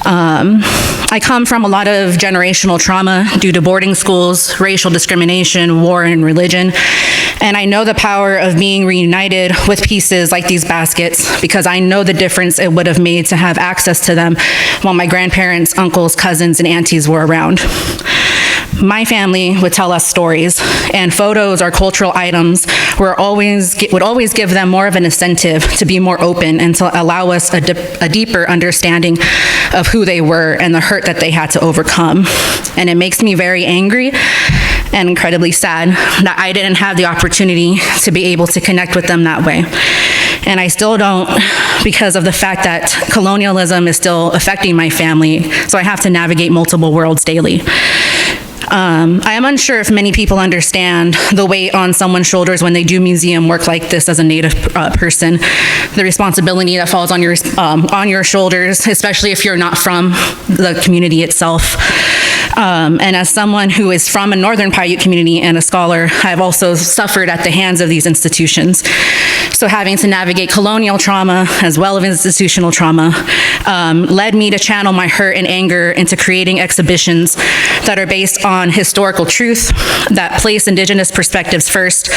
I come from a lot of generational trauma due to boarding schools, racial discrimination, war, and religion. And I know the power of being reunited with pieces like these baskets because I know the difference it would have made to have access to them while my grandparents, uncles, cousins, and aunties were around. My family would tell us stories, and photos or cultural items would always give them more of an incentive to be more open and to allow us a deeper understanding of who they were and the hurt that they had to overcome. And it makes me very angry and incredibly sad that I didn't have the opportunity to be able to connect with them that way. And I still don't because of the fact that colonialism is still affecting my family, so I have to navigate multiple worlds daily. I am unsure if many people understand the weight on someone's shoulders when they do museum work like this as a Native person, the responsibility that falls on your shoulders, especially if you're not from the community itself. And as someone who is from a Northern Paiute community and a scholar, I've also suffered at the hands of these institutions. So having to navigate colonial trauma as well as institutional trauma led me to channel my hurt and anger into creating exhibitions that are based on historical truth, that place Indigenous perspectives first,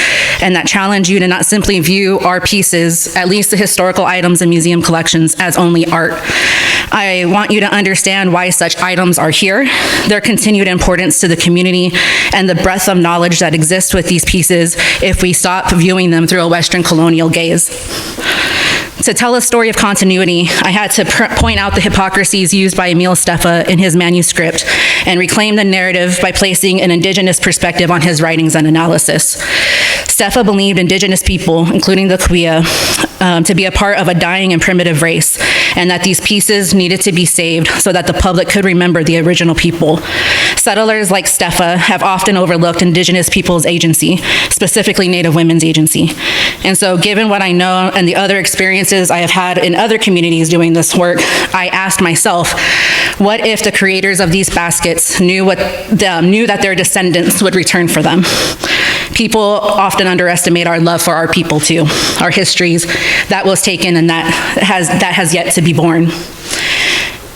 and that challenge you to not simply view our pieces, at least the historical items in museum collections, as only art. I want you to understand why such items are here, their continued importance to the community, and the breadth of knowledge that exists with these pieces if we stop viewing them through a Western colonial gaze. To tell a story of continuity, I had to point out the hypocrisies used by Emil Steffa in his manuscript and reclaim the narrative by placing an Indigenous perspective on his writings and analysis. Steffa believed Indigenous people, including the Cahuilla, to be a part of a dying and primitive race, and that these pieces needed to be saved so that the public could remember the original people. Settlers like Steffa have often overlooked Indigenous people's agency, specifically Native women's agency. And so given what I know and the other experiences I have had in other communities doing this work, I asked myself, what if the creators of these baskets knew that their descendants would return for them? People often underestimate our love for our people too, our histories that was taken and that has yet to be born.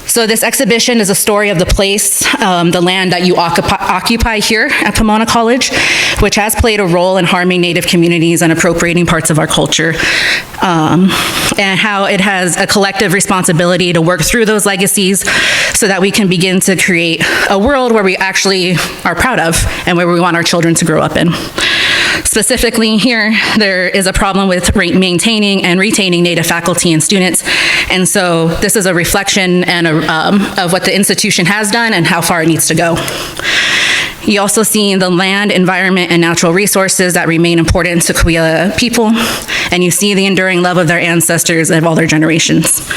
So this exhibition is a story of the place, the land that you occupy here at Pomona College, which has played a role in harming Native communities and appropriating parts of our culture, and how it has a collective responsibility to work through those legacies so that we can begin to create a world where we actually are proud of and where we want our children to grow up in. Specifically here, there is a problem with maintaining and retaining Native faculty and students, and so this is a reflection and of what the institution has done and how far it needs to go. You also see the land, environment, and natural resources that remain important to Cahuilla people, and you see the enduring love of their ancestors of all their generations.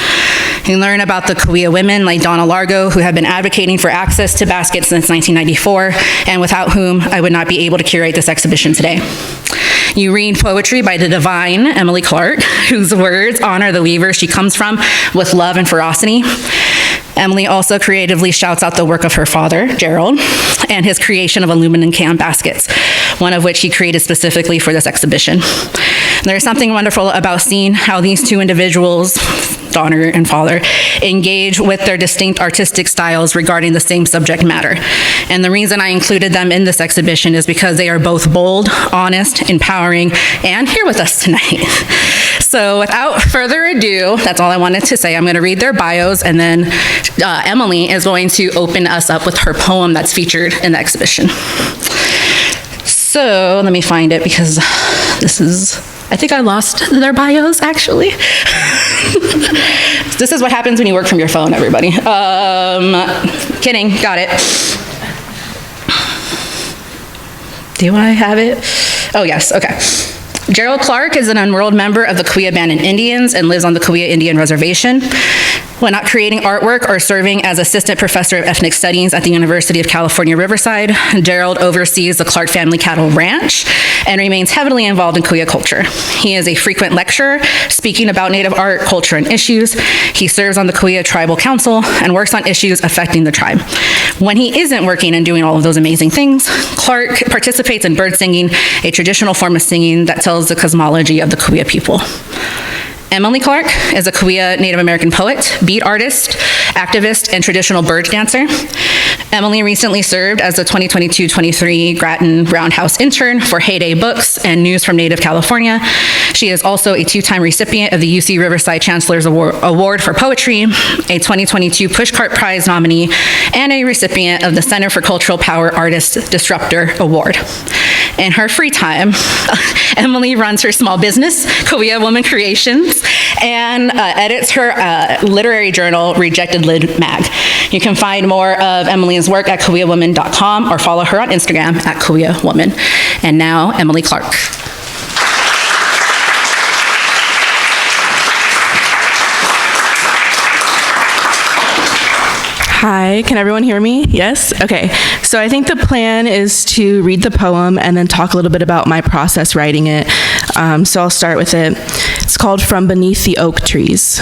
You learn about the Cahuilla women like Donna Largo, who have been advocating for access to baskets since 1994, and without whom I would not be able to curate this exhibition today. You read poetry by the divine Emily Clarke, whose words honor the weavers she comes from with love and ferocity. Emily also creatively shouts out the work of her father, Gerald, and his creation of aluminum can baskets, one of which he created specifically for this exhibition. There's something wonderful about seeing how these two individuals, daughter and father, engage with their distinct artistic styles regarding the same subject matter. And the reason I included them in this exhibition is because they are both bold, honest, empowering, and here with us tonight. So without further ado, that's all I wanted to say. I'm going to read their bios, and then Emily is going to open us up with her poem that's featured in the exhibition. So let me find it because I think I lost their bios actually. This is what happens when you work from your phone, everybody. Kidding, got it. Do I have it? Oh yes, okay. Gerald Clarke is an enrolled member of the Cahuilla Band Indians and lives on the Cahuilla Indian Reservation. When not creating artwork or serving as assistant professor of ethnic studies at the University of California, Riverside, Gerald oversees the Clarke family cattle ranch and remains heavily involved in Cahuilla culture. He is a frequent lecturer, speaking about Native art, culture, and issues. He serves on the Cahuilla Tribal Council and works on issues affecting the tribe. When he isn't working and doing all of those amazing things, Clarke participates in bird singing, a traditional form of singing that tells the cosmology of the Cahuilla people. Emily Clarke is a Cahuilla Native American poet, beat artist, activist, and traditional bird dancer. Emily recently served as the 2022-23 Grattan Roundhouse intern for Heyday Books and News from Native California. She is also a two-time recipient of the UC Riverside Chancellor's Award for Poetry, a 2022 Pushcart Prize nominee, and a recipient of the Center for Cultural Power Artist Disruptor Award. In her free time, Emily runs her small business, Cahuilla Woman Creations, and edits her literary journal, Rejected Lid Mag. You can find more of Emily's work at CahuillaWoman.com or follow her on Instagram at Cahuilla Woman. And now, Emily Clarke. Hi, can everyone hear me? Yes? Okay. So I think the plan is to read the poem and then talk a little bit about my process writing it. So I'll start with it. It's called From Beneath the Oak Trees.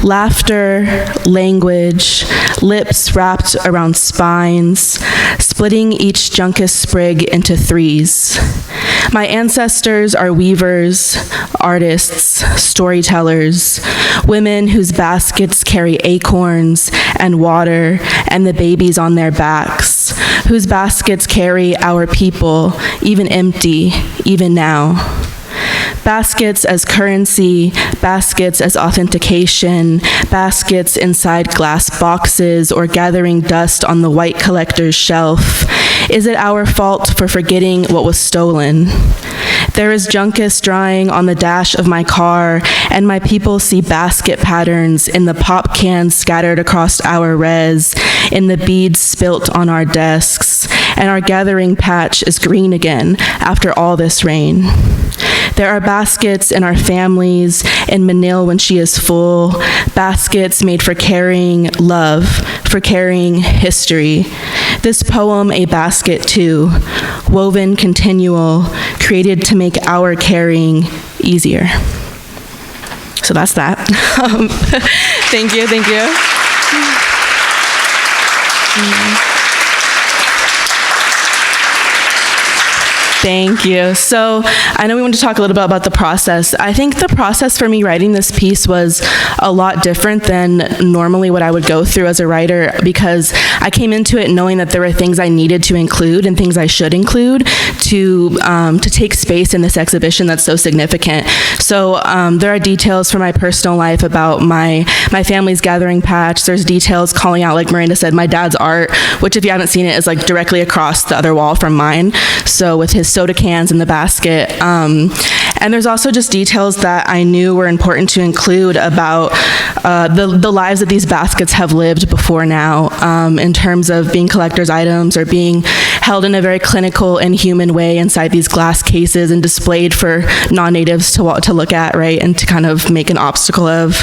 Laughter, language, lips wrapped around spines, splitting each juncus sprig into threes. My ancestors are weavers, artists, storytellers, women whose baskets carry acorns and water and the babies on their backs, whose baskets carry our people, even empty, even now. Baskets as currency, baskets as authentication, baskets inside glass boxes or gathering dust on the white collector's shelf. Is it our fault for forgetting what was stolen? There is juncus drying on the dash of my car, and my people see basket patterns in the pop cans scattered across our res, in the beads spilt on our desks, and our gathering patch is green again after all this rain. There are baskets in our families, in Manil when she is full, baskets made for carrying love, for carrying history. This poem, a basket too, woven continual, created to make our carrying easier. So that's that. Thank you, thank you. Thank you. So I know we want to talk a little bit about the process. I think the process for me writing this piece was a lot different than normally what I would go through as a writer, because I came into it knowing that there were things I needed to include and things I should include to take space in this exhibition that's so significant. So there are details from my personal life about my family's gathering patch. There's details calling out, like Miranda said, my dad's art, which if you haven't seen it is like directly across the other wall from mine. So with his soda cans in the basket. And there's also just details that I knew were important to include about the lives that these baskets have lived before now, in terms of being collector's items or being held in a very clinical and human way inside these glass cases and displayed for non-natives to look at, right, and to kind of make an obstacle of.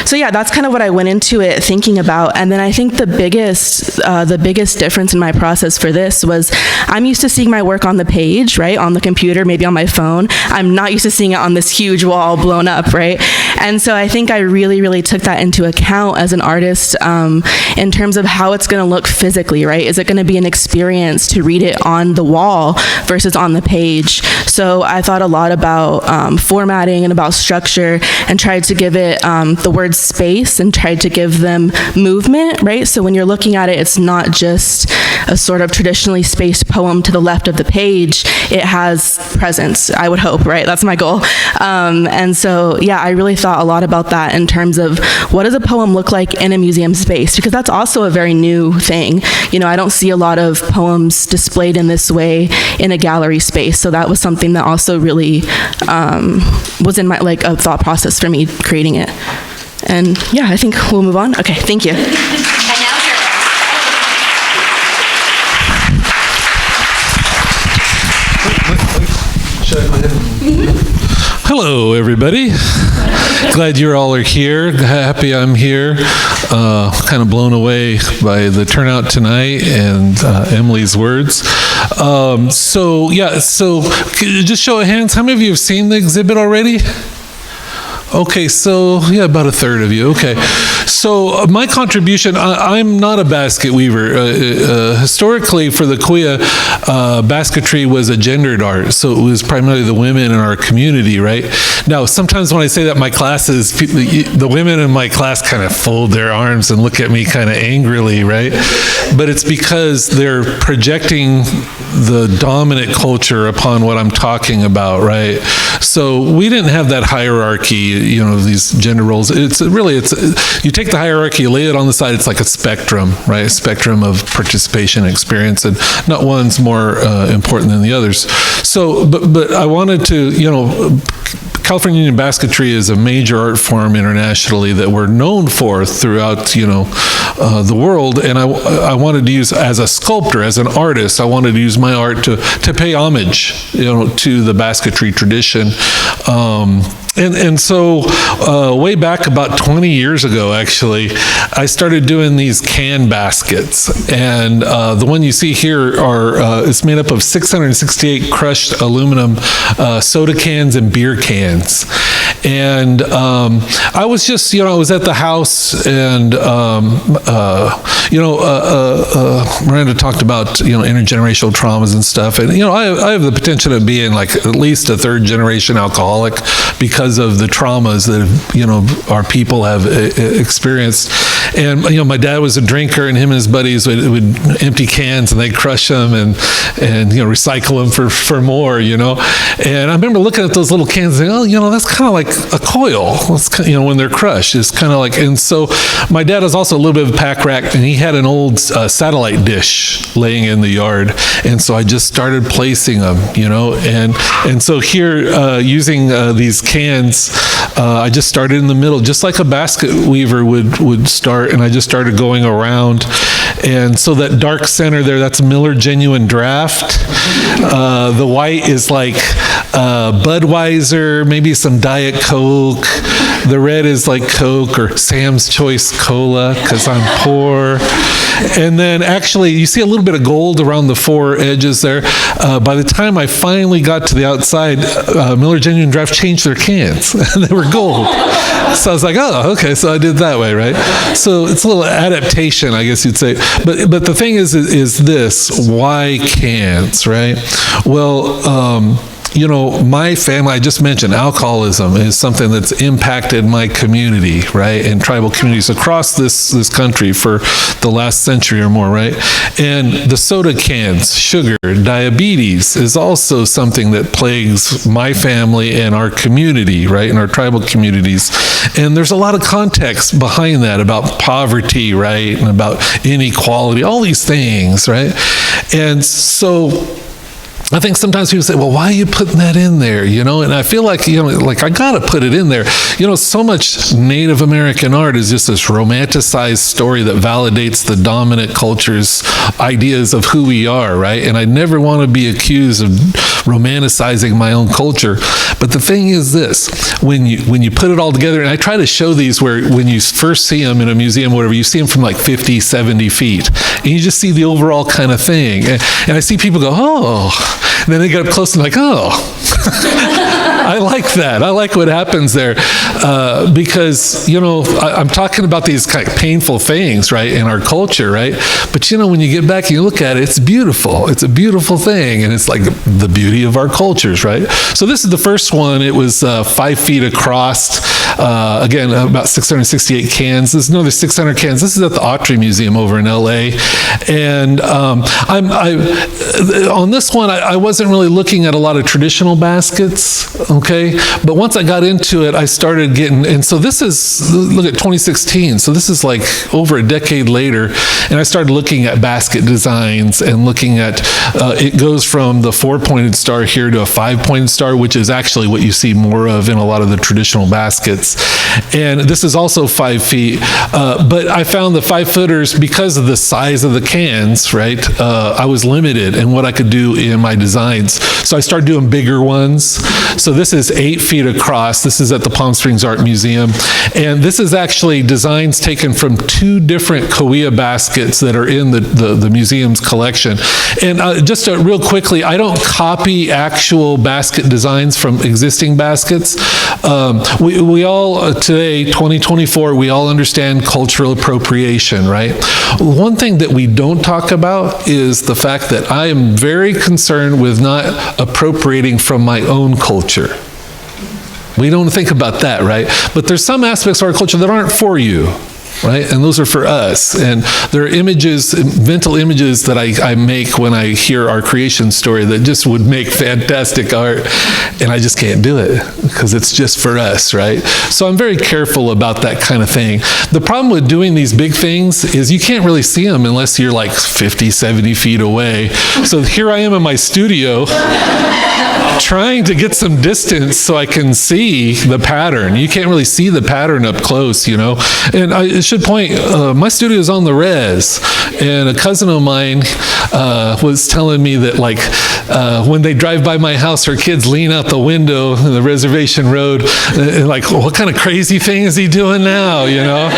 So yeah, that's kind of what I went into it thinking about. And then I think the biggest difference in my process for this was I'm used to seeing my work on the page, right, on the computer, maybe on my phone. I'm not used to seeing it on this huge wall blown up, right? And so I think I really, really took that into account as an artist in terms of how it's gonna look physically, right? Is it gonna be an experience to read it on the wall versus on the page? So I thought a lot about formatting and about structure and tried to give it the word space and tried to give them movement, right? So when you're looking at it, it's not just a sort of traditionally spaced poem to the left of the page. It has presence, I would hope, right? That's my goal. And so, yeah, I really thought a lot about that in terms of what does a poem look like in a museum space? Because that's also a very new thing. You know, I don't see a lot of poems displayed in this way in a gallery space. So that was something that also really was in my, like, a thought process for me creating it. And yeah, I think we'll move on. Okay, thank you. Hello, everybody. Glad you all are here. Happy I'm here. Kind of blown away by the turnout tonight and Emily's words. So just show of hands, how many of you have seen the exhibit already? Okay, so yeah, about a third of you. Okay, So my contribution, I'm not a basket weaver. Historically, for the Cahuilla, basketry was a gendered art, so it was primarily the women in our community, right? Now, sometimes when I say that in my classes, the women in my class kind of fold their arms and look at me kind of angrily, right? But it's because they're projecting the dominant culture upon what I'm talking about, right? So we didn't have that hierarchy, these gender roles. You take the hierarchy, you lay it on the side, it's like a spectrum, right? A spectrum of participation and experience, and not one's more important than the others. So, but I wanted to, California Union basketry is a major art form internationally that we're known for throughout, the world. And I wanted to use, as a sculptor, as an artist, I wanted to use my art to pay homage, to the basketry tradition. And so way back about 20 years ago, actually, I started doing these can baskets. And the one you see here it's made up of 668 crushed aluminum soda cans and beer cans. And I was just, I was at the house, and Miranda talked about, intergenerational traumas and stuff. And, I have the potential of being like at least a third generation alcoholic because of the traumas that, our people have experienced. And, my dad was a drinker, and him and his buddies would empty cans and they'd crush them and recycle them for more, And I remember looking at those little cans and saying, that's kind of like a coil. It's, when they're crushed, it's kind of like, and so my dad was also a little bit of a pack rat, and he had an old satellite dish laying in the yard. And so I just started placing them, and so here, using these cans, I just started in the middle, just like a basket weaver would start, and I just started going around. And so that dark center there, that's Miller Genuine Draft. The white is like Budweiser, maybe some Diet Coke. The red is like Coke or Sam's Choice Cola, because I'm poor. And then actually, you see a little bit of gold around the four edges there. By the time I finally got to the outside, Miller Genuine Draft changed their cans, and they were gold. So I was like, oh, okay, so I did that way, right? So it's a little adaptation, I guess you'd say. But the thing is this: why cans, right? Well, my family, I just mentioned alcoholism is something that's impacted my community, right? And tribal communities across this country for the last century or more, right? And the soda cans, sugar, diabetes is also something that plagues my family and our community, right? In our tribal communities. And there's a lot of context behind that about poverty, right? And about inequality, all these things, right? And so I think sometimes people say, well, why are you putting that in there? And I feel like, I got to put it in there. So much Native American art is just this romanticized story that validates the dominant culture's ideas of who we are, right? And I never want to be accused of romanticizing my own culture. But the thing is this: when you put it all together, and I try to show these where when you first see them in a museum or whatever, you see them from like 50, 70 feet. And you just see the overall kind of thing. And I see people go, oh. And then they get up close and like, oh, I like that. I like what happens there because, I'm talking about these kind of painful things, right, in our culture, right? But, when you get back and you look at it, it's beautiful. It's a beautiful thing. And it's like the beauty of our cultures, right? So this is the first one. It was 5 feet across. Again, about 668 cans. This is another 600 cans. This is at the Autry Museum over in LA. And on this one, I wasn't really looking at a lot of traditional baskets, okay? But once I got into it, I started getting, and so this is, look at 2016. So this is like over a decade later. And I started looking at basket designs and looking at, it goes from the 4-pointed star here to a 5-pointed star, which is actually what you see more of in a lot of the traditional baskets. And this is also 5 feet, but I found the 5-footers, because of the size of the cans, right, I was limited in what I could do in my designs. So I started doing bigger ones. So this is 8 feet across. This is at the Palm Springs Art Museum. And this is actually designs taken from 2 different Cahuilla baskets that are in the museum's collection. And just real quickly, I don't copy actual basket designs from existing baskets. We all, today, 2024, we all understand cultural appropriation, right? One thing that we don't talk about is the fact that I am very concerned with not appropriating from my own culture. We don't think about that, right? But there's some aspects of our culture that aren't for you, right? And those are for us. And there are images, mental images that I make when I hear our creation story that just would make fantastic art. And I just can't do it because it's just for us, right? So I'm very careful about that kind of thing. The problem with doing these big things is you can't really see them unless you're like 50, 70 feet away. So here I am in my studio trying to get some distance so I can see the pattern. You can't really see the pattern up close, you know. And I should point, my studio is on the res, and a cousin of mine was telling me that, like, when they drive by my house, her kids lean out the window in the reservation road, and like, what kind of crazy thing is he doing now, you know?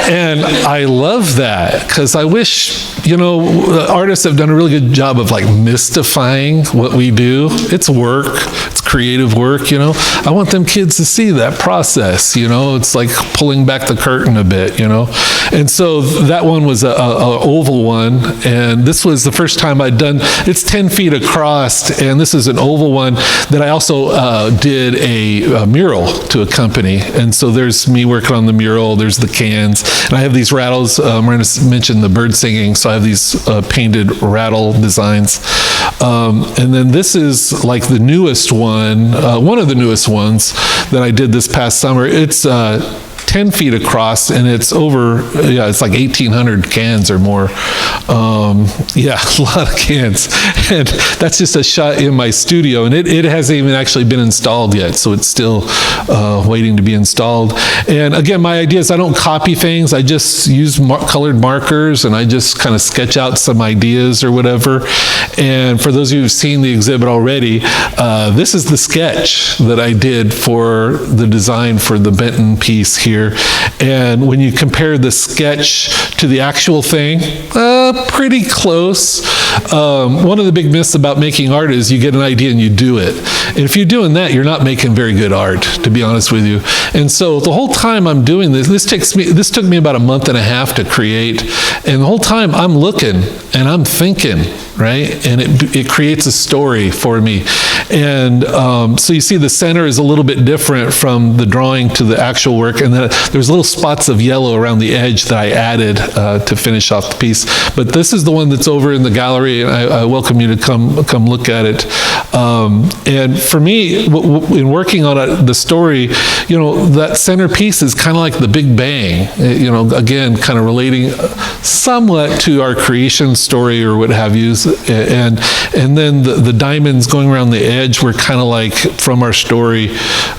And I love that, because I wish, you know, artists have done a really good job of like mystifying what we do. It's work, it's creative work, you know. I want them kids to see that process, you know. It's like pulling back the curtain a bit, you know. And so that one was a oval one, and this was the first time I'd done, it's 10 feet across, and this is an oval one that I also did a mural to accompany. And so there's me working on the mural, there's the cans, and I have these rattles. Meranda mentioned the bird singing, so I have these painted rattle designs. And then this is like the newest one, one of the newest ones that I did this past summer. It's 10 feet across, and it's over, yeah, it's like 1,800 cans or more. Yeah, a lot of cans. And that's just a shot in my studio, and it hasn't even actually been installed yet, so it's still waiting to be installed. And again, my idea is I don't copy things. I just use colored markers, and I just kind of sketch out some ideas or whatever. And for those of you who've seen the exhibit already, this is the sketch that I did for the design for the Benton piece here. And when you compare the sketch to the actual thing, pretty close. One of the big myths about making art is you get an idea and you do it. And if you're doing that, you're not making very good art, to be honest with you. And so the whole time I'm doing this, this took me about a month and a half to create. And the whole time I'm looking and I'm thinking, right? And it creates a story for me. And so you see the center is a little bit different from the drawing to the actual work. And then there's little spots of yellow around the edge that I added to finish off the piece. But this is the one that's over in the gallery, and I welcome you to come look at it. And for me, in working on the story, you know, that centerpiece is kind of like the Big Bang. You know, again, kind of relating somewhat to our creation story or what have you. And then the diamonds going around the edge were kind of like from our story.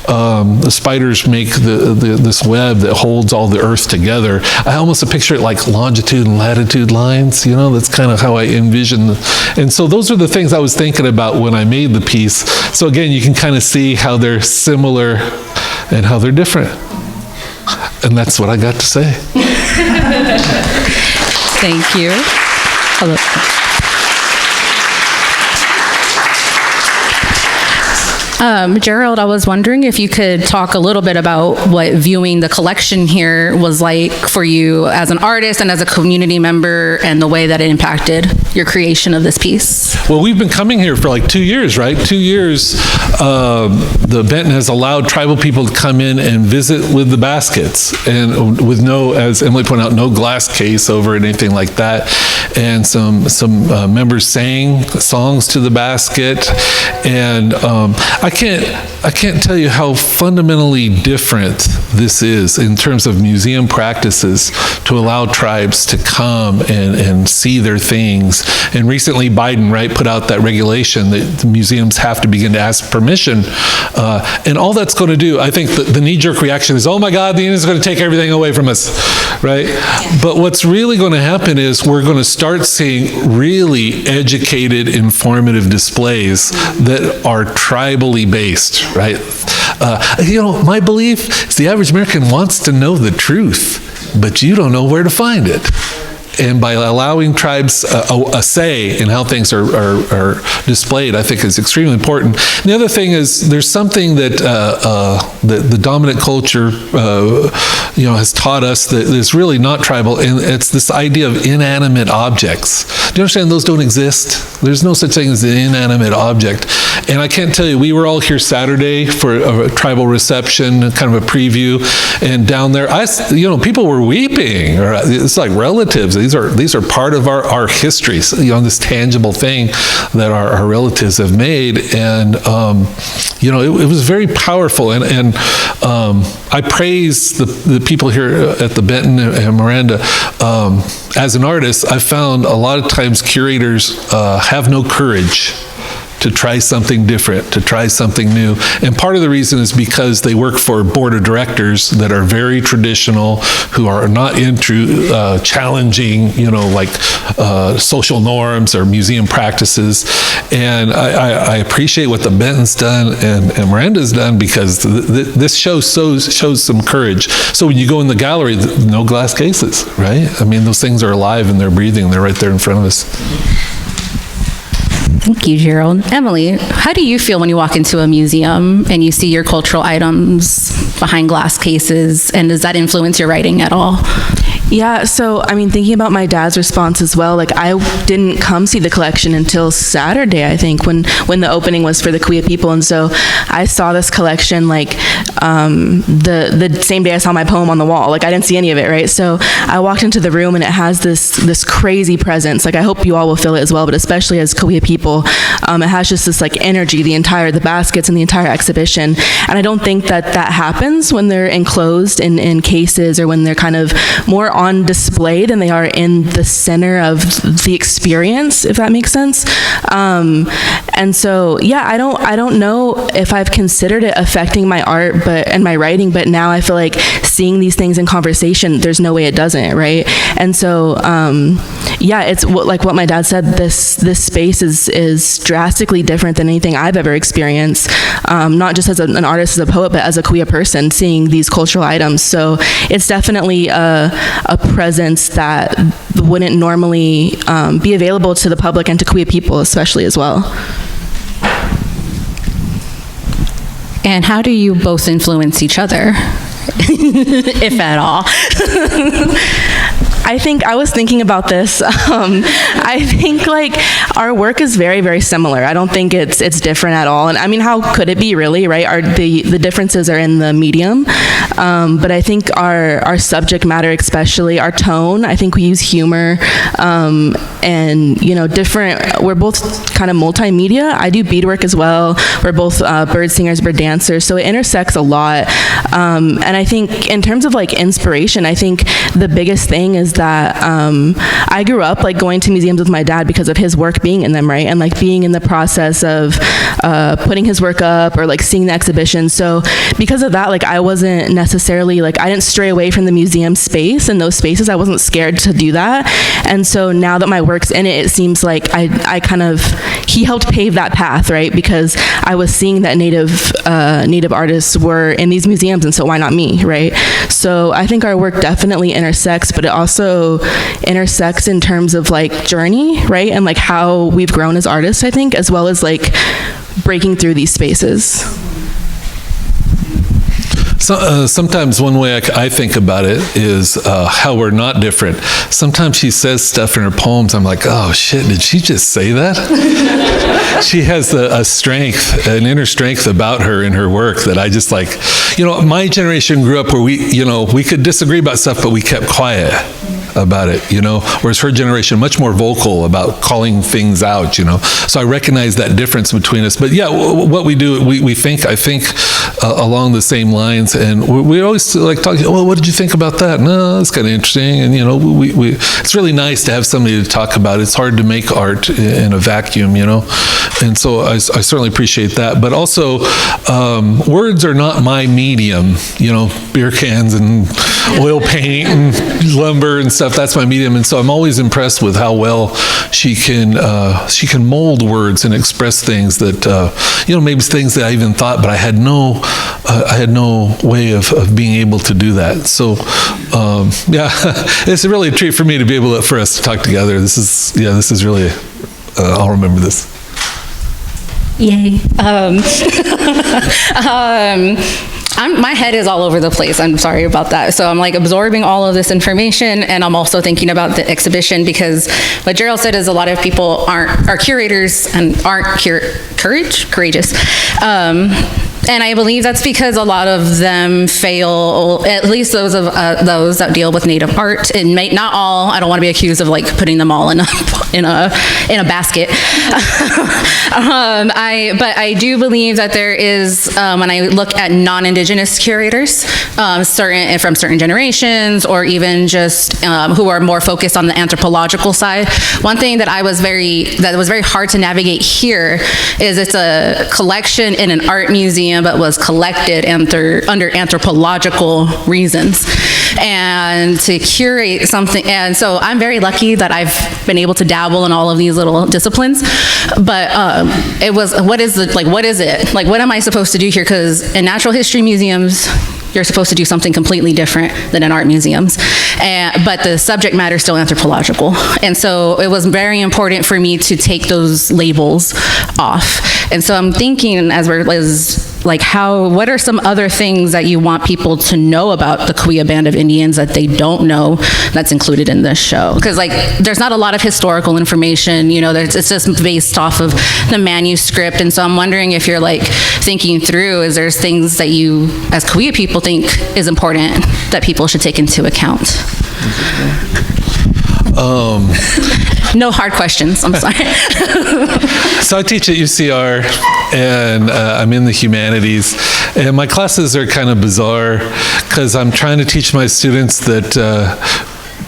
The spiders make this web that holds all the earth together. I almost picture it like longitude and latitude lines, you know. That's kind of how I envision. And so those are the things I was thinking about when I made the piece. So again, you can kind of see how they're similar and how they're different. And that's what I got to say. Thank you. Hello. Gerald, I was wondering if you could talk a little bit about what viewing the collection here was like for you as an artist and as a community member, and the way that it impacted your creation of this piece. Well, we've been coming here for like 2 years, right? 2 years, the Benton has allowed tribal people to come in and visit with the baskets, and with no, as Emily pointed out, no glass case over it, anything like that. And some members sang songs to the basket. And I can't tell you how fundamentally different this is in terms of museum practices to allow tribes to come and see their things. And recently Biden, right, put out that regulation that the museums have to begin to ask permission. And all that's going to do, I think the knee-jerk reaction is, oh my God, the Indians are going to take everything away from us, right? But what's really going to happen is we're going to start seeing really educated, informative displays that are tribally based, right? You know, my belief is the average American wants to know the truth, but you don't know where to find it. And by allowing tribes a say in how things are displayed, I think is extremely important. And the other thing is there's something that the dominant culture has taught us that is really not tribal, and it's this idea of inanimate objects. Do you understand those don't exist? There's no such thing as an inanimate object. And I can't tell you, we were all here Saturday for a tribal reception, kind of a preview, and down there, people were weeping. It's like relatives. These are part of our history, this tangible thing that our relatives have made, and it was very powerful. And I praise the people here at the Benton and Meranda. As an artist, I found a lot of times curators have no courage to try something different, to try something new. And part of the reason is because they work for board of directors that are very traditional, who are not into challenging, social norms or museum practices. And I appreciate what the Benton's done and Miranda's done, because this shows some courage. So when you go in the gallery, no glass cases, right? I mean, those things are alive and they're breathing. They're right there in front of us. Thank you, Gerald. Emily, how do you feel when you walk into a museum and you see your cultural items behind glass cases, and does that influence your writing at all? Yeah, so thinking about my dad's response as well, I didn't come see the collection until Saturday, I think, when the opening was for the Cahuilla people, and so I saw this collection the same day I saw my poem on the wall. I didn't see any of it, right? So I walked into the room and it has this crazy presence. I hope you all will feel it as well, but especially as Cahuilla people, it has just this energy, the baskets and the entire exhibition. And I don't think that happens when they're enclosed in cases, or when they're kind of more on display than they are in the center of the experience, if that makes sense. And so, I don't know if I've considered it affecting my art and my writing, but now I feel like seeing these things in conversation, there's no way it doesn't, right? And so, it's what my dad said, this space is drastically different than anything I've ever experienced, not just as an artist, as a poet, but as a Cahuilla person, seeing these cultural items. So it's definitely a presence that wouldn't normally be available to the public and to Cahuilla people especially as well. And how do you both influence each other, if at all? I think I was thinking about this. I think our work is very, very similar. I don't think it's different at all. And how could it be really, right? The differences are in the medium, but I think our subject matter, especially our tone, I think we use humor, and different. We're both kind of multimedia. I do beadwork as well. We're both bird singers, bird dancers, so it intersects a lot. And I think in terms of inspiration, I think the biggest thing is that I grew up going to museums with my dad because of his work being in them, right? And being in the process of putting his work up, or seeing the exhibition. So because of that, I wasn't necessarily I didn't stray away from the museum space and those spaces. I wasn't scared to do that. And so now that my work's in it, it seems like he helped pave that path, right? Because I was seeing that native artists were in these museums, and so why not me, right? So I think our work definitely intersects, but it also intersects in terms of journey, right? And how we've grown as artists, I think, as well as breaking through these spaces. So, sometimes one way I think about it is how we're not different. Sometimes she says stuff in her poems, I'm like, oh shit, did she just say that? She has a strength, an inner strength about her in her work that I just my generation grew up where we could disagree about stuff, but we kept quiet about it, whereas her generation much more vocal about calling things out, So I recognize that difference between us. But yeah, what we do, I think along the same lines, and we always talk, well, what did you think about that? No, it's kind of interesting, and it's really nice to have somebody to talk about. It's hard to make art in a vacuum, and so I certainly appreciate that. But also, words are not my medium, beer cans and oil paint and lumber and stuff. stuff, that's my medium, and so I'm always impressed with how well she can mold words and express things that maybe things that I even thought, but I had no way of being able to do that. So it's really a treat for me to be able for us to talk together. This is really I'll remember this. Yay. My head is all over the place. I'm sorry about that. So I'm like absorbing all of this information, and I'm also thinking about the exhibition, because what Gerald said is a lot of people are curators and aren't courageous. And I believe that's because a lot of them fail, at least those that deal with Native art. And not all. I don't want to be accused of like putting them all in a basket. But I do believe that there is, when I look at non-Indigenous curators, from certain generations, or even just who are more focused on the anthropological side. One thing that was very hard to navigate here is it's a collection in an art museum, but was collected under anthropological reasons, and to curate something. And so I'm very lucky that I've been able to dabble in all of these little disciplines. But what is it? Like, what am I supposed to do here? Because in natural history museums, you're supposed to do something completely different than in art museums. But the subject matter is still anthropological. And so it was very important for me to take those labels off. And so I'm thinking, what are some other things that you want people to know about the Cahuilla Band of Indians that they don't know that's included in this show? Because there's not a lot of historical information, it's just based off of the manuscript. And so I'm wondering if you're thinking through, is there things that you as Cahuilla people think is important that people should take into account? No hard questions, I'm sorry. So I teach at UCR, and I'm in the humanities, and my classes are kind of bizarre because I'm trying to teach my students that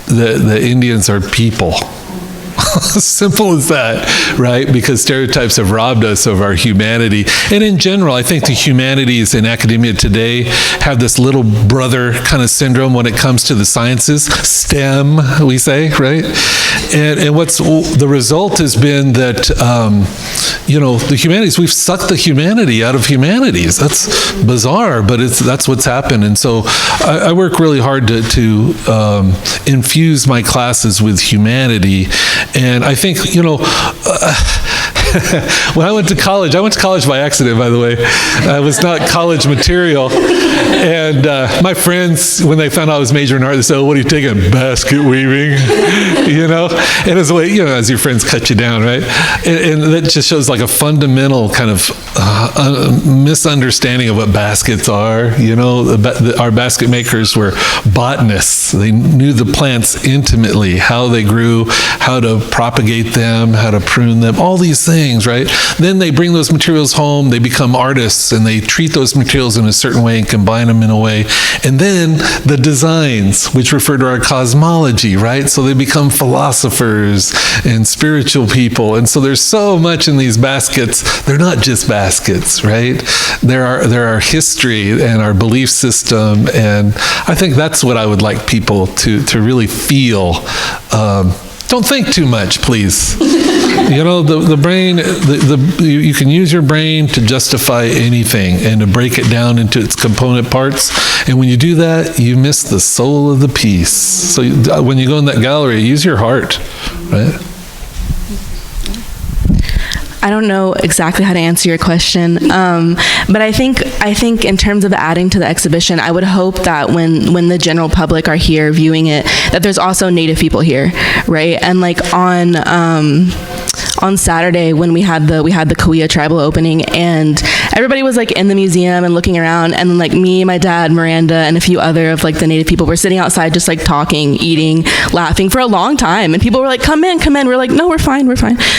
the Indians are people. Simple as that, right? Because stereotypes have robbed us of our humanity. And in general, I think the humanities in academia today have this little brother kind of syndrome when it comes to the sciences. STEM, we say, right? And what's the result has been that, the humanities, we've sucked the humanity out of humanities. That's bizarre, but that's what's happened. And so I work really hard to infuse my classes with humanity. And I think, when I went to college by accident, by the way. I was not college material. And my friends, when they found out I was majoring in art, they said, "Oh, what are you taking? Basket weaving?" And it's the way, as your friends cut you down, right? And that just shows a fundamental kind of misunderstanding of what baskets are. Our basket makers were botanists. They knew the plants intimately, how they grew, how to propagate them, how to prune them, all these things, right? Then they bring those materials home, they become artists, and they treat those materials in a certain way and combine them in a way. And then the designs, which refer to our cosmology, right? So they become philosophers and spiritual people. And so there's so much in these baskets. They're not just baskets, right? They're our history and our belief system. And I think that's what I would like people to really feel. Don't think too much, please. The brain, you can use your brain to justify anything and to break it down into its component parts. And when you do that, you miss the soul of the piece. So when you go in that gallery, use your heart, right? I don't know exactly how to answer your question, but I think in terms of adding to the exhibition, I would hope that when the general public are here viewing it, that there's also Native people here, right? And on Saturday when we had the Cahuilla tribal opening, and everybody was in the museum and looking around, and me, my dad, Meranda, and a few other of the Native people were sitting outside just talking, eating, laughing for a long time, and people were come in. We're no, we're fine.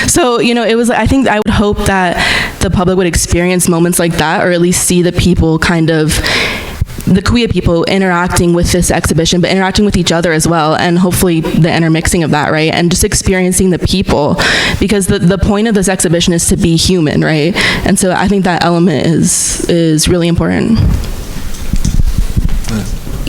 So it was, I think I would hope that the public would experience moments like that, or at least see the people the Cahuilla people interacting with this exhibition, but interacting with each other as well, and hopefully the intermixing of that, right? And just experiencing the people, because the point of this exhibition is to be human, right? And so I think that element is really important.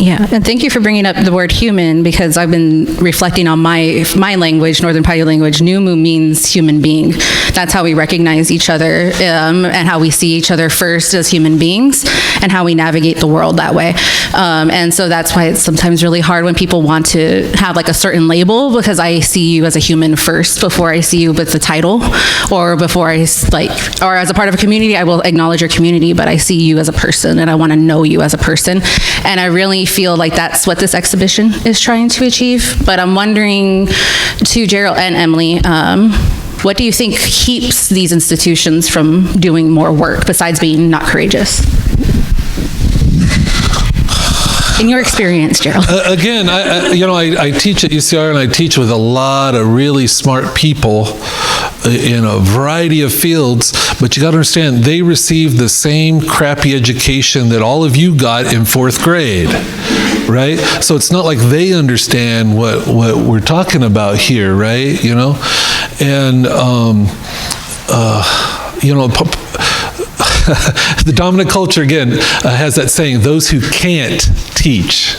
Yeah, and thank you for bringing up the word human, because I've been reflecting on my language, Northern Paiute language. Numu means human being. That's how we recognize each other, and how we see each other first as human beings, and how we navigate the world that way. And so that's why it's sometimes really hard when people want to have like a certain label, because I see you as a human first before I see you with the title, or before or as a part of a community. I will acknowledge your community, but I see you as a person, and I want to know you as a person. And I really feel like that's what this exhibition is trying to achieve. But I'm wondering, to Gerald and Emily, what do you think keeps these institutions from doing more work besides being not courageous? In your experience, Gerald. Again, I teach at UCR, and I teach with a lot of really smart people in a variety of fields, but you got to understand, they received the same crappy education that all of you got in 4th grade, right? So it's not like they understand what we're talking about here, right? And the dominant culture, again, has that saying, those who can't teach.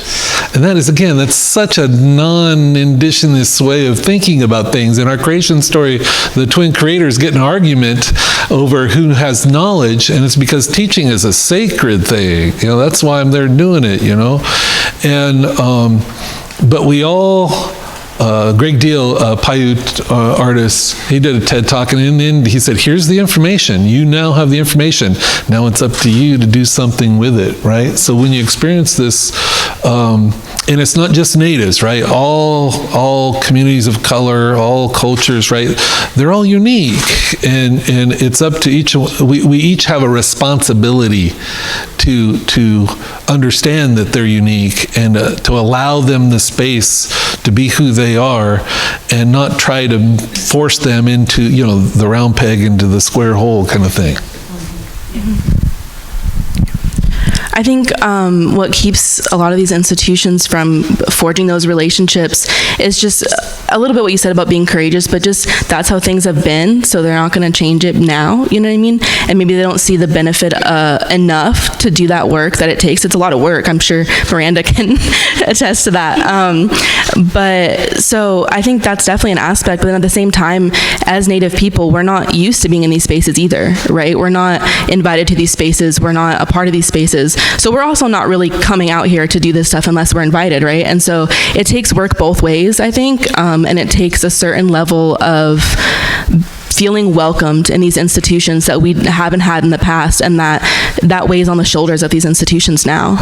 And that is, again, that's such a non-indigenous way of thinking about things. In our creation story, the twin creators get in an argument over who has knowledge, and it's because teaching is a sacred thing. That's why I'm there doing it, And, but we all... Greg Deal, a Paiute artist, he did a TED Talk, and he said, here's the information. You now have the information. Now it's up to you to do something with it, right? So when you experience this, and it's not just natives, right? All communities of color, all cultures, right? They're all unique, and it's up to each. We each have a responsibility to understand that they're unique, and to allow them the space to be who they are, and not try to force them into the round peg into the square hole kind of thing. I think what keeps a lot of these institutions from forging those relationships is just a little bit what you said about being courageous, but just that's how things have been, so they're not going to change it now, you know what I mean? And maybe they don't see the benefit enough to do that work that it takes. It's a lot of work. I'm sure Meranda can attest to that. But so I think that's definitely an aspect, but then at the same time, as Native people, we're not used to being in these spaces either, right? We're not invited to these spaces. We're not a part of these spaces. So we're also not really coming out here to do this stuff unless we're invited, right? And so it takes work both ways, I think, and it takes a certain level of feeling welcomed in these institutions that we haven't had in the past, and that weighs on the shoulders of these institutions now.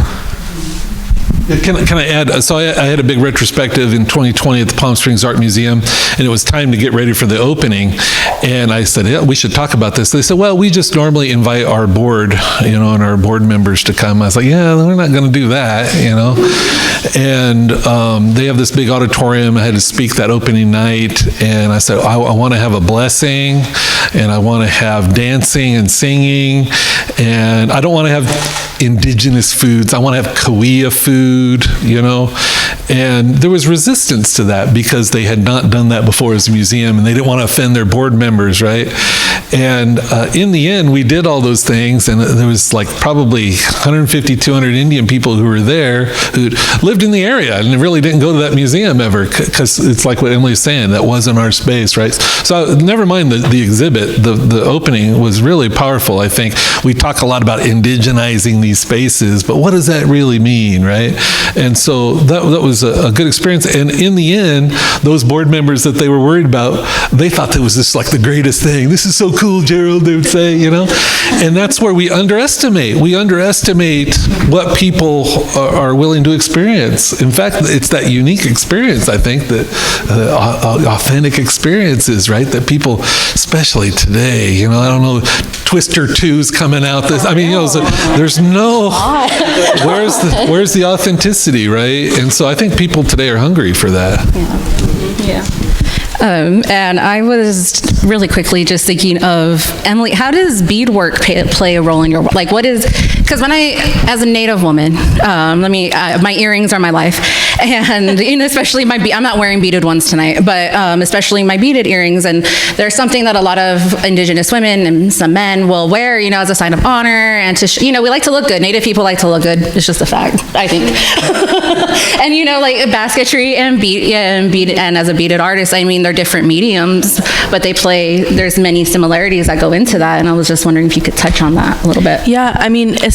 Can I add? So I had a big retrospective in 2020 at the Palm Springs Art Museum, and it was time to get ready for the opening. And I said, yeah, we should talk about this. They said, well, we just normally invite our board, and our board members to come. I was like, yeah, we're not going to do that, And they have this big auditorium. I had to speak that opening night, and I said, I want to have a blessing, and I want to have dancing and singing, and I don't want to have indigenous foods. I want to have Cahuilla food, and there was resistance to that because they had not done that before as a museum, and they didn't want to offend their board members, right? And in the end, we did all those things, and there was like probably 150, 200 Indian people who were there who lived in the area and really didn't go to that museum ever, because it's like what Emily's saying, that wasn't our space, right? So never mind the exhibit, the opening was really powerful, I think. We talk a lot about indigenizing these spaces, but what does that really mean, right? And so that was a good experience. And in the end, those board members that they were worried about, they thought that was just like the greatest thing. This is so cool, Gerald, they would say, And that's where we underestimate. We underestimate what people are willing to experience. In fact, it's that unique experience, I think, that authentic experiences, right? That people, especially today, I don't know, Twister 2's coming out. There's no, where's the authenticity, right? And so I think people today are hungry for that. Yeah. And I was really quickly just thinking of, Emily, how does beadwork play a role in your work? Like, what is, because as a Native woman, my earrings are my life, and especially I'm not wearing beaded ones tonight, but especially my beaded earrings, and there's something that a lot of Indigenous women and some men will wear, as a sign of honor, and to we like to look good. Native people like to look good. It's just a fact, I think. And like basketry and and as a beaded artist, they're different mediums, but there's many similarities that go into that, and I was just wondering if you could touch on that a little bit. Yeah,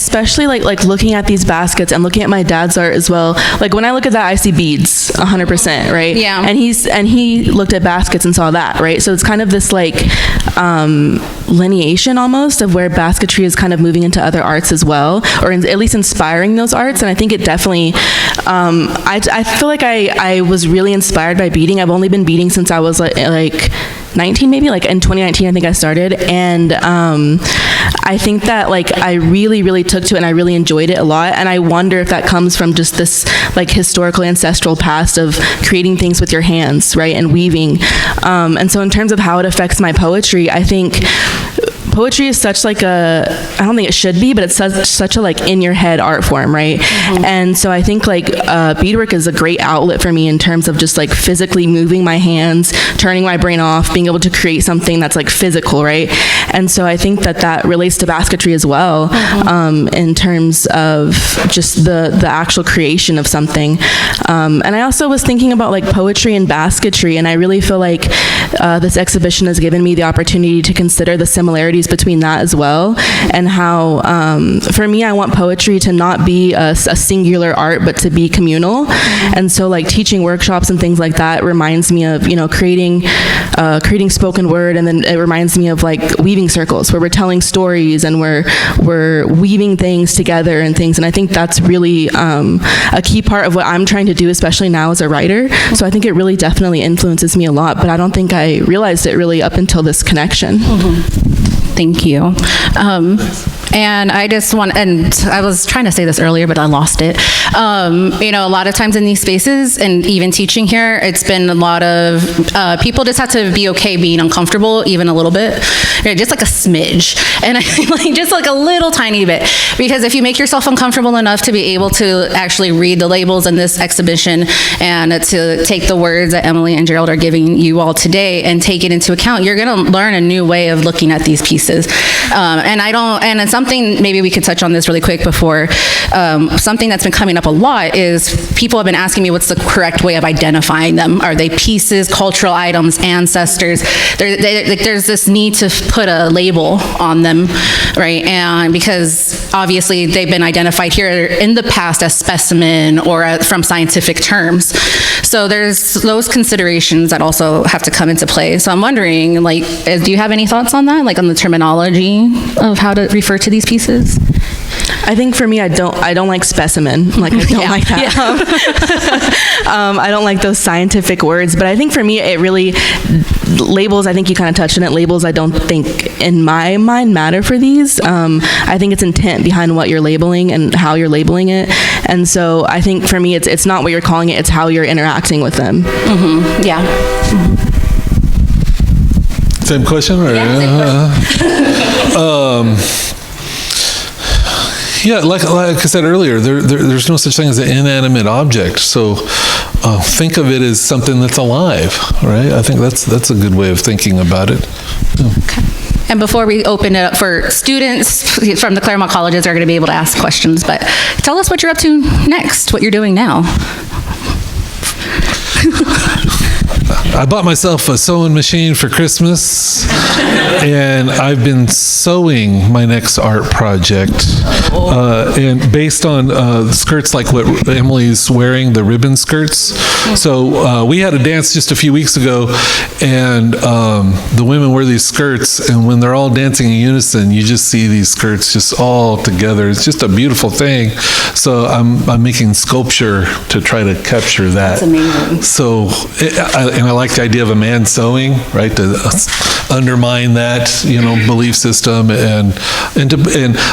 especially like looking at these baskets and looking at my dad's art as well. Like when I look at that, I see beads, 100%, right? Yeah. And he looked at baskets and saw that, right? So it's kind of this like lineation almost of where basketry is kind of moving into other arts as well, or at least inspiring those arts. And I think it definitely, I feel like I was really inspired by beading. I've only been beading since I was like 19, maybe, like in 2019 I think I started, and I think that like I really took to it and I really enjoyed it a lot, and I wonder if that comes from just this like historical ancestral past of creating things with your hands, right, and weaving, and so in terms of how it affects my poetry, I think poetry is such like I don't think it should be, but it's such a like in your head art form, right? Mm-hmm. And so I think like beadwork is a great outlet for me in terms of just like physically moving my hands, turning my brain off, being able to create something that's like physical, right? And so I think that relates to basketry as well, in terms of just the actual creation of something. And I also was thinking about like poetry and basketry, and I really feel like this exhibition has given me the opportunity to consider the similarities between that as well, and how for me I want poetry to not be a singular art but to be communal. And so like teaching workshops and things like that reminds me of creating spoken word, and then it reminds me of like weaving circles where we're telling stories and we're weaving things together and things, and I think that's really a key part of what I'm trying to do, especially now as a writer. So I think it really definitely influences me a lot, but I don't think I realized it really up until this connection. Thank you. And I just and I was trying to say this earlier, but I lost it. A lot of times in these spaces, and even teaching here, it's been a lot of people just have to be okay being uncomfortable, even a little bit, just like a smidge, and like just like a little tiny bit. Because if you make yourself uncomfortable enough to be able to actually read the labels in this exhibition and to take the words that Emily and Gerald are giving you all today and take it into account, you're going to learn a new way of looking at these pieces. And it's something, maybe we could touch on this really quick before, something that's been coming up a lot is people have been asking me what's the correct way of identifying them. Are they pieces, cultural items, ancestors? There's this need to put a label on them, right? And because obviously they've been identified here in the past as specimen or from scientific terms. So there's those considerations that also have to come into play. So I'm wondering, like, do you have any thoughts on that, like on the terminology of how to refer to these pieces? I think for me, I don't like specimen. Like I don't like that. Yeah. I don't like those scientific words. But I think for me, it really labels. I think you kind of touched on it. Labels, I don't think in my mind matter for these. I think it's intent behind what you're labeling and how you're labeling it. And so I think for me, it's not what you're calling it. It's how you're interacting with them. Mm-hmm. Yeah. Mm-hmm. Same question? Or? Yeah, same question. Yeah, like I said earlier, there's no such thing as an inanimate object. So think of it as something that's alive, right? I think that's a good way of thinking about it. Yeah. Okay. And before we open it up for students from the Claremont colleges are going to be able to ask questions, but tell us what you're up to next, what you're doing now. I bought myself a sewing machine for Christmas, and I've been sewing my next art project. And based on skirts like what Emily's wearing, the ribbon skirts. So we had a dance just a few weeks ago, and the women wear these skirts, and when they're all dancing in unison, you just see these skirts just all together. It's just a beautiful thing. So I'm making sculpture to try to capture that. That's amazing. So, and I like the idea of a man sewing, right, to undermine that, belief system, and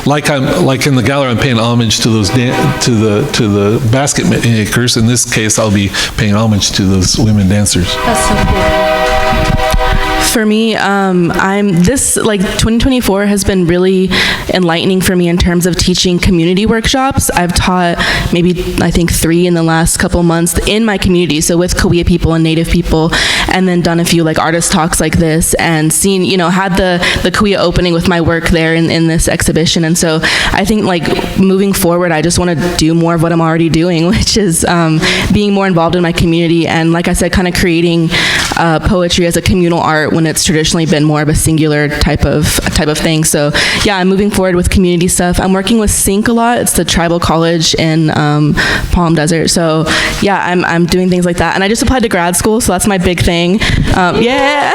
like in the gallery, I'm paying homage to those to the basket makers. In this case, I'll be paying homage to those women dancers. That's so cool. For me, 2024 has been really enlightening for me in terms of teaching community workshops. I've taught I think 3 in the last couple months in my community, so with Cahuilla people and Native people, and then done a few like artist talks like this, and seen, had the Cahuilla opening with my work there in this exhibition. And so I think like moving forward, I just want to do more of what I'm already doing, which is being more involved in my community, and like I said, kind of creating poetry as a communal art when it's traditionally been more of a singular type of thing. So yeah, I'm moving forward with community stuff. I'm working with SYNC a lot. It's the tribal college in Palm Desert. So yeah, I'm doing things like that. And I just applied to grad school, so that's my big thing. Yeah.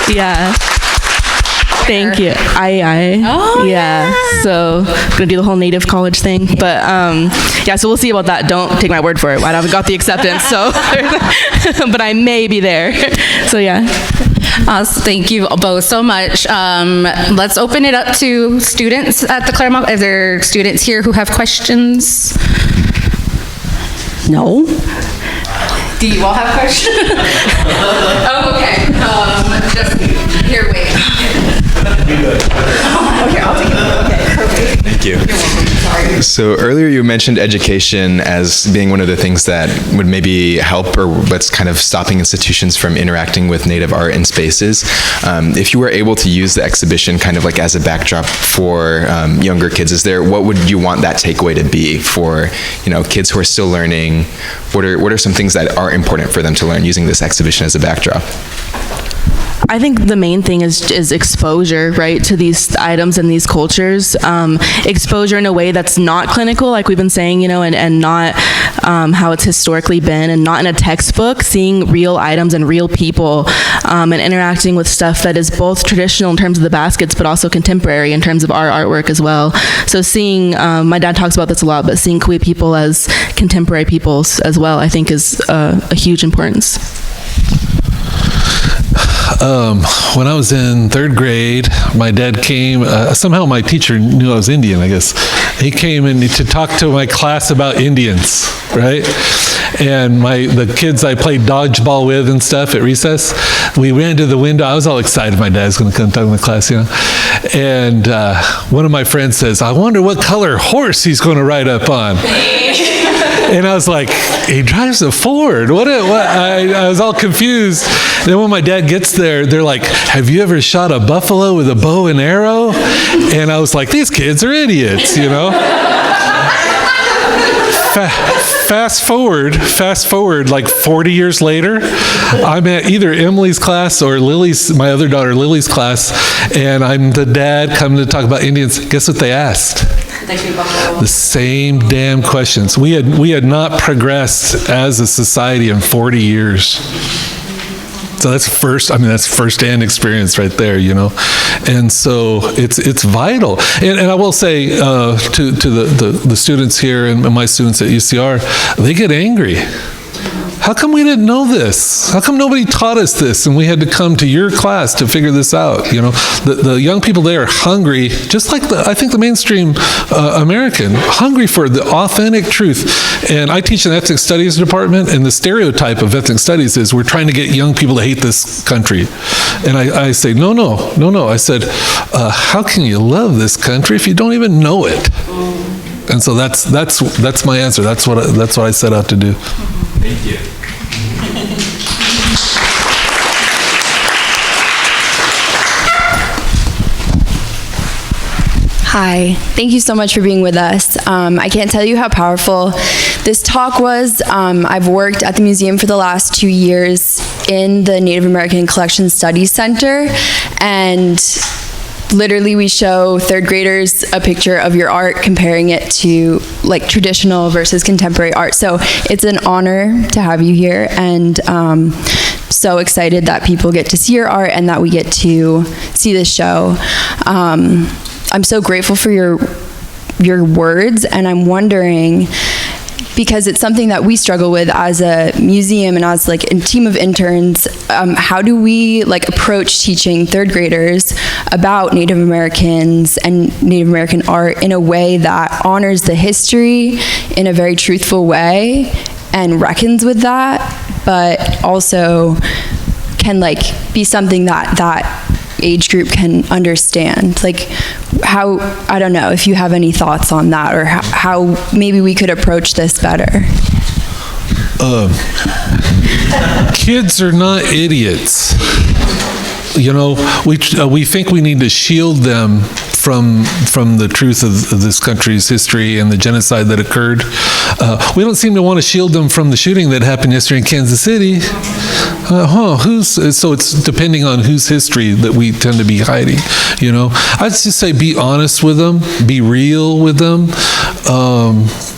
Yeah. Thank you. Oh, yeah. So I'm gonna do the whole Native college thing, but yeah. So we'll see about that. Don't take my word for it. I haven't got the acceptance, so but I may be there. So yeah. Thank you both so much. Let's open it up to students at the Claremont. Is there students here who have questions? No. Do you all have questions? Oh, okay. Just here, wait. Okay, I'll take it. Okay, perfect. Thank you. You're welcome. Sorry. So earlier you mentioned education as being one of the things that would maybe help or what's kind of stopping institutions from interacting with Native art and spaces. If you were able to use the exhibition kind of like as a backdrop for younger kids, what would you want that takeaway to be for kids who are still learning? What are some things that are important for them to learn using this exhibition as a backdrop? I think the main thing is exposure, right, to these items and these cultures. Exposure in a way that's not clinical, like we've been saying, and not how it's historically been, and not in a textbook. Seeing real items and real people, and interacting with stuff that is both traditional in terms of the baskets, but also contemporary in terms of our artwork as well. So seeing, my dad talks about this a lot, but seeing Cahuilla people as contemporary peoples as well, I think is a huge importance. When I was in 3rd grade, my dad came, somehow my teacher knew I was Indian, I guess. He came in to talk to my class about Indians, right? And the kids I played dodgeball with and stuff at recess, we ran to the window. I was all excited my dad's going to come talk to my class, And one of my friends says, I wonder what color horse he's going to ride up on. And I was like, he drives a Ford. What? I was all confused. Then when my dad gets there, they're like, have you ever shot a buffalo with a bow and arrow? And I was like, these kids are idiots, Fast forward, like 40 years later, I'm at either Emily's class or my other daughter Lily's class, and I'm the dad coming to talk about Indians. Guess what they asked? The same damn questions. We had not progressed as a society in 40 years. So that's first-hand experience right there, And so it's vital. And I will say to the students here and my students at UCR, they get angry. How come we didn't know this? How come nobody taught us this and we had to come to your class to figure this out? The young people there are hungry, just like I think the mainstream American, hungry for the authentic truth. And I teach in the ethnic studies department, and the stereotype of ethnic studies is we're trying to get young people to hate this country. And I say, no. I said, how can you love this country if you don't even know it? And so that's my answer. That's what I set out to do. Thank you. Hi, thank you so much for being with us. I can't tell you how powerful this talk was. I've worked at the museum for the last 2 years in the Native American Collection Studies Center, and literally we show 3rd graders a picture of your art, comparing it to like traditional versus contemporary art. So it's an honor to have you here, and so excited that people get to see your art and that we get to see this show. I'm so grateful for your words, and I'm wondering, because it's something that we struggle with as a museum and as like a team of interns, how do we like approach teaching 3rd graders about Native Americans and Native American art in a way that honors the history in a very truthful way and reckons with that, but also can like be something that age group can understand? Like how, I don't know if you have any thoughts on that, or how maybe we could approach this better. Kids are not idiots. You know, we think we need to shield them from the truth of this country's history and the genocide that occurred. We don't seem to want to shield them from the shooting that happened yesterday in Kansas City. So it's depending on whose history that we tend to be hiding, you know. I'd just say be honest with them, be real with them.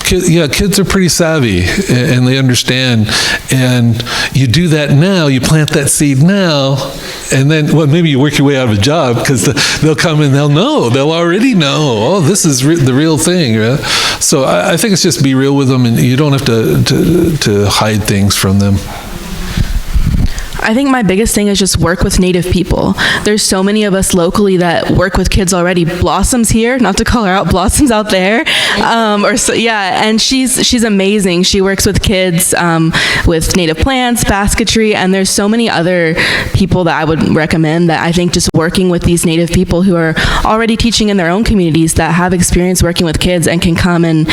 Kids are pretty savvy and they understand. And you do that now, you plant that seed now, and then, well, maybe you work your way out of a job because they'll come and they'll already know, oh, this is the real thing. Right? So I think it's just be real with them, and you don't have to hide things from them. I think my biggest thing is just work with Native people. There's so many of us locally that work with kids already. Blossom's here, not to call her out, Blossom's out there. And she's amazing. She works with kids with native plants, basketry, and there's so many other people that I would recommend that I think just working with these Native people who are already teaching in their own communities that have experience working with kids and can come and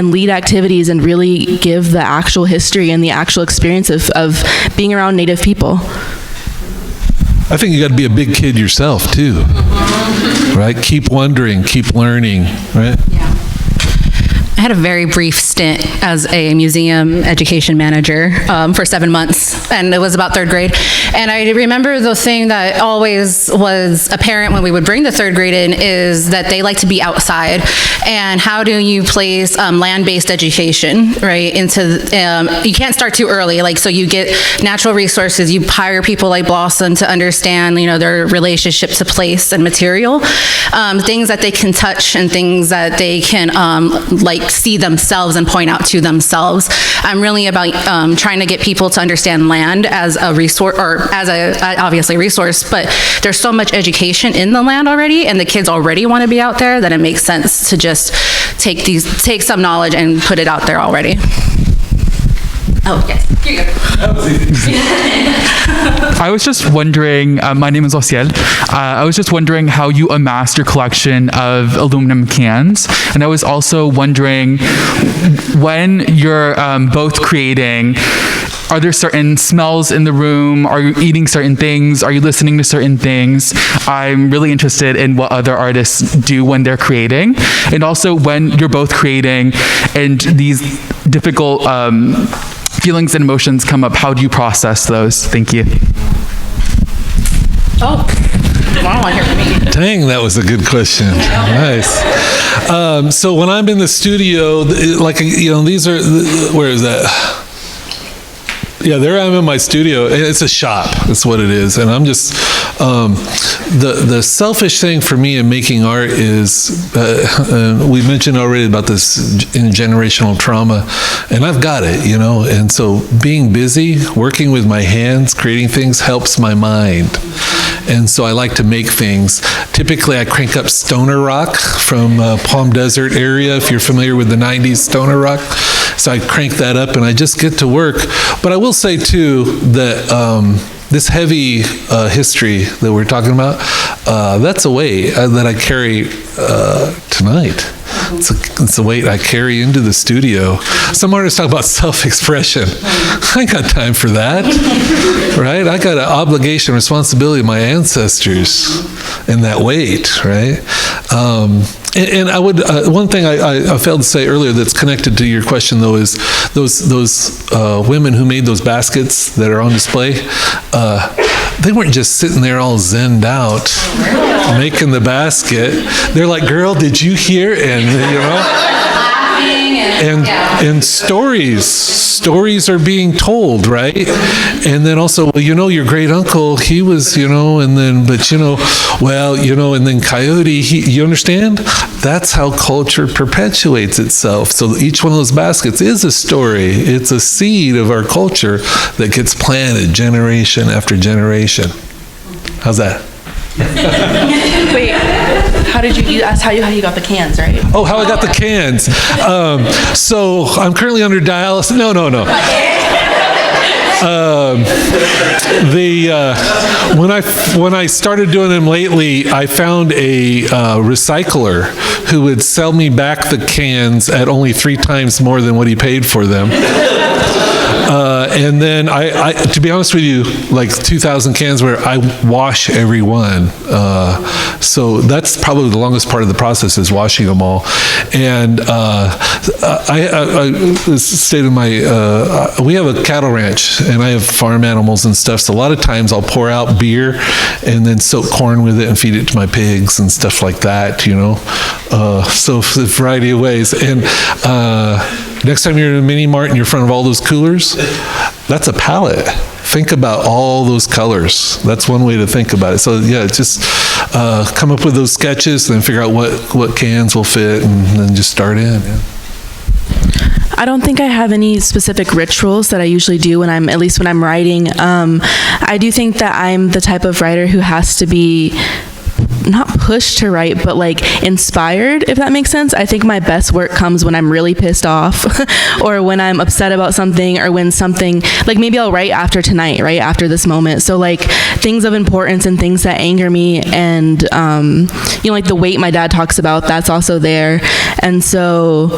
lead activities and really give the actual history and the actual experience of being around Native people. I think you got to be a big kid yourself too, right? Keep wondering, keep learning, right? Yeah. I had a very brief stint as a museum education manager for 7 months, and it was about third grade. And I remember the thing that always was apparent when we would bring the third grade in is that they like to be outside. And how do you place land-based education, right, into, you can't start too early, like, so you get natural resources, you hire people like Blossom to understand, you know, their relationship to place and material, things that they can touch and things that they can, like, see themselves and point out to themselves. I'm really about trying to get people to understand land as a resource, or as a obviously resource, but there's so much education in the land already, and the kids already want to be out there, that it makes sense to just take some knowledge and put it out there already. Oh, yes. Here you go. I was just wondering, my name is Osiel. I was just wondering how you amassed your collection of aluminum cans. And I was also wondering, when you're both creating, are there certain smells in the room? Are you eating certain things? Are you listening to certain things? I'm really interested in what other artists do when they're creating. And also when you're both creating and these difficult feelings and emotions come up, how do you process those? Thank you. Oh, I don't want to hear from me. Dang, that was a good question. Nice. So when I'm in the studio, like, you know, these are, where is that? Yeah, there I am in my studio. It's a shop, that's what it is. And I'm just, the selfish thing for me in making art is, we mentioned already about this generational trauma, and I've got it, you know? And so being busy, working with my hands, creating things helps my mind. And so I like to make things. Typically, I crank up stoner rock from Palm Desert area, if you're familiar with the 90s stoner rock. So I crank that up and I just get to work. But I will say, too, that this heavy history that we're talking about, that's a weight that I carry tonight. It's a weight I carry into the studio. Some artists talk about self-expression. I ain't got time for that, right? I got an obligation, responsibility to my ancestors and that weight, right? And I would, one thing I failed to say earlier that's connected to your question, though, is those women who made those baskets that are on display, they weren't just sitting there all zenned out making the basket. They're like, girl, did you hear? And, you know, and stories are being told, right? And then also, well, you know, your great uncle, he was, you know, and then, but, you know, well, you know, and then Coyote, you understand? That's how culture perpetuates itself. So each one of those baskets is a story. It's a seed of our culture that gets planted generation after generation. How's that? Wait, how did you ask how you got the cans, right? Oh, how I got the cans. So I'm currently under dialysis. No. When I started doing them lately, I found a recycler who would sell me back the cans at only 3 times more than what he paid for them. And then I, to be honest with you, like 2,000 cans where I wash every one. So that's probably the longest part of the process is washing them all. And I stayed in my, we have a cattle ranch and I have farm animals and stuff. So a lot of times I'll pour out beer and then soak corn with it and feed it to my pigs and stuff like that, you know. So a variety of ways. And next time you're in a mini mart and you're in front of all those coolers, that's a palette. Think about all those colors. That's one way to think about it. So yeah, just come up with those sketches and then figure out what cans will fit and then just start in. Yeah. I don't think I have any specific rituals that I usually do when I'm, at least when I'm writing. I do think that I'm the type of writer who has to be not pushed to write, but like inspired, if that makes sense. I think my best work comes when I'm really pissed off or when I'm upset about something or when something, like maybe I'll write after tonight, right? After this moment. So like things of importance and things that anger me and, you know, like the weight my dad talks about, that's also there. And so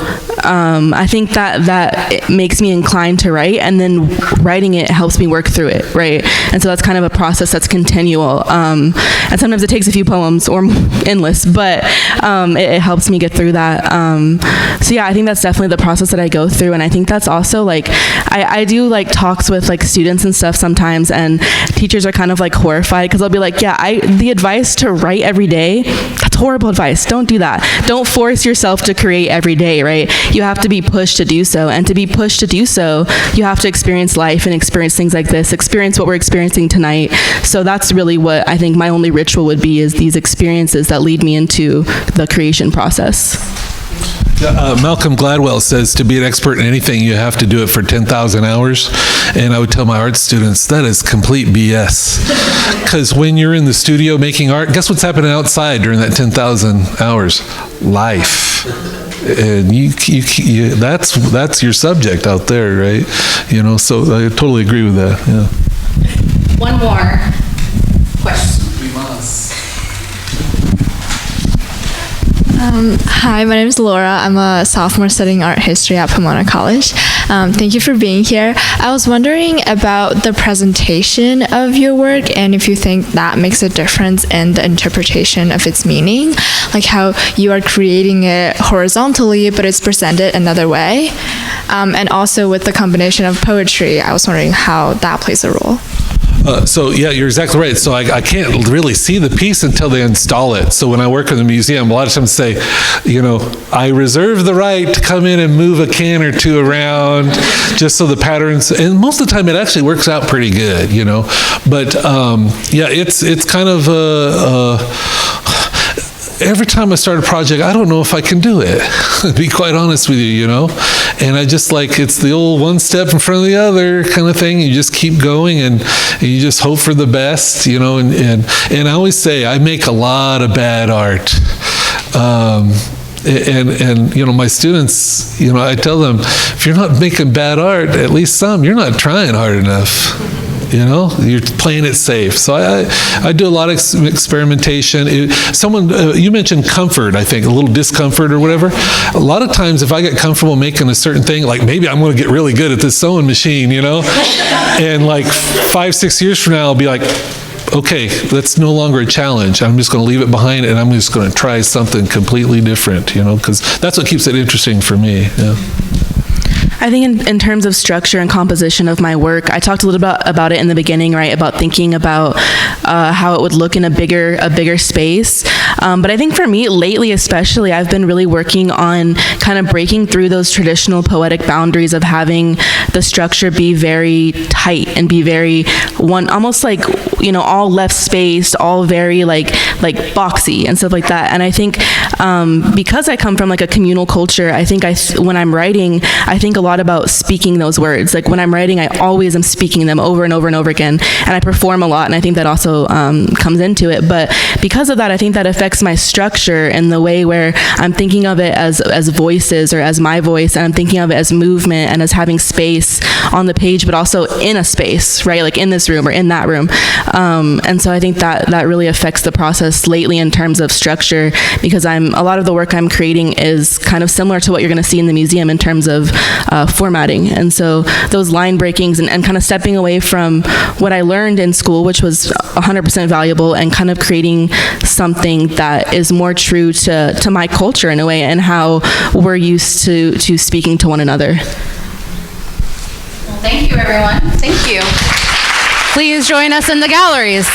I think that it makes me inclined to write, and then writing it helps me work through it, right? And so that's kind of a process that's continual. And sometimes it takes a few poems or endless, but it helps me get through that. So yeah, I think that's definitely the process that I go through. And I think that's also like, I do like talks with like students and stuff sometimes, and teachers are kind of like horrified because I'll be like, yeah, the advice to write every day, that's horrible advice. Don't do that. Don't force yourself to create every day, right? You have to be pushed to do so. And to be pushed to do so, you have to experience life and experience things like this, experience what we're experiencing tonight. So that's really what I think my only ritual would be, is these experiences that lead me into the creation process. Malcolm Gladwell says to be an expert in anything, you have to do it for 10,000 hours. And I would tell my art students, that is complete BS. Because when you're in the studio making art, guess what's happening outside during that 10,000 hours? Life. And that's your subject out there, right? You know, so I totally agree with that. Yeah. One more question. Hi, my name is Laura. I'm a sophomore studying art history at Pomona College. Thank you for being here. I was wondering about the presentation of your work and if you think that makes a difference in the interpretation of its meaning, like how you are creating it horizontally, but it's presented another way. And also with the combination of poetry, I was wondering how that plays a role. So yeah, you're exactly right. So I can't really see the piece until they install it. So when I work in the museum, a lot of times say, you know, I reserve the right to come in and move a can or two around just so the patterns, and most of the time it actually works out pretty good, you know. But yeah, it's kind of every time I start a project, I don't know if I can do it, to be quite honest with you, you know? And I just like, it's the old one step in front of the other kind of thing. You just keep going and you just hope for the best, you know? And I always say, I make a lot of bad art. And you know, my students, you know, I tell them, if you're not making bad art, at least some, you're not trying hard enough. You know, you're playing it safe. So I do a lot of experimentation. You mentioned comfort, I think, a little discomfort or whatever. A lot of times if I get comfortable making a certain thing, like maybe I'm going to get really good at this sewing machine, you know, and like 5-6 years from now, I'll be like, okay, that's no longer a challenge. I'm just going to leave it behind and I'm just going to try something completely different, you know, because that's what keeps it interesting for me. Yeah. I think in terms of structure and composition of my work, I talked a little bit about it in the beginning, right? About thinking about how it would look in a bigger space. But I think for me, lately especially, I've been really working on kind of breaking through those traditional poetic boundaries of having the structure be very tight and be very one, almost like, you know, all left spaced, all very like boxy and stuff like that. And I think because I come from like a communal culture, I think when I'm writing, I think a lot about speaking those words. Like when I'm writing, I always am speaking them over and over and over again, and I perform a lot, and I think that also also comes into it. But because of that, I think that affects my structure in the way where I'm thinking of it as voices or as my voice, and I'm thinking of it as movement and as having space on the page, but also in a space, right? Like in this room or in that room. And so I think that really affects the process lately in terms of structure, because a lot of the work I'm creating is kind of similar to what you're going to see in the museum in terms of formatting. And so those line breakings and kind of stepping away from what I learned in school, which was 100% valuable, and kind of creating something that is more true to my culture in a way, and how we're used to speaking to one another. Thank you, everyone. Thank you. Please join us in the galleries.